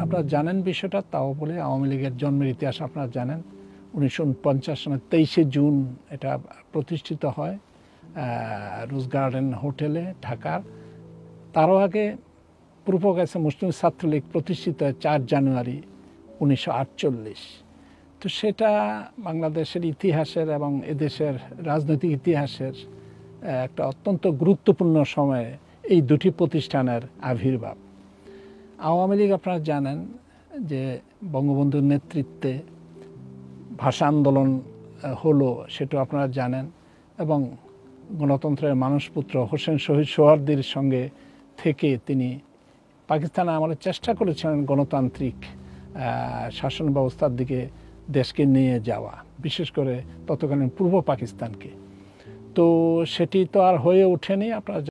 আপনারা জানেন বিষয়টা, তাও বলে আওয়ামী লীগের জন্মের ইতিহাস আপনারা জানেন। 1949 সালের 23শে জুন এটা প্রতিষ্ঠিত হয় রোজ গার্ডেন হোটেলে ঢাকার। তারও আগে পূর্ব গেছে মুসলিম ছাত্রলীগ প্রতিষ্ঠিত হয় 4 জানুয়ারি 1948। তো সেটা বাংলাদেশের ইতিহাসের এবং এদেশের রাজনৈতিক ইতিহাসের একটা অত্যন্ত গুরুত্বপূর্ণ সময়ে এই দুটি প্রতিষ্ঠানের আবির্ভাব। আওয়ামী লীগ আপনারা জানেন যে বঙ্গবন্ধুর নেতৃত্বে ভাষা আন্দোলন হলো, সেটাও আপনারা জানেন, এবং গণতন্ত্রের মানসপুত্র হোসেন শহীদ সোহরাওয়ার্দীর সঙ্গে থেকে তিনি পাকিস্তানে আমলের চেষ্টা করেছিলেন গণতান্ত্রিক শাসন ব্যবস্থার দিকে দেশকে নিয়ে যাওয়া, বিশেষ করে তৎকালীন পূর্ব পাকিস্তানকে। তো সেটি তো আর হয়ে ওঠেনি। আপনারা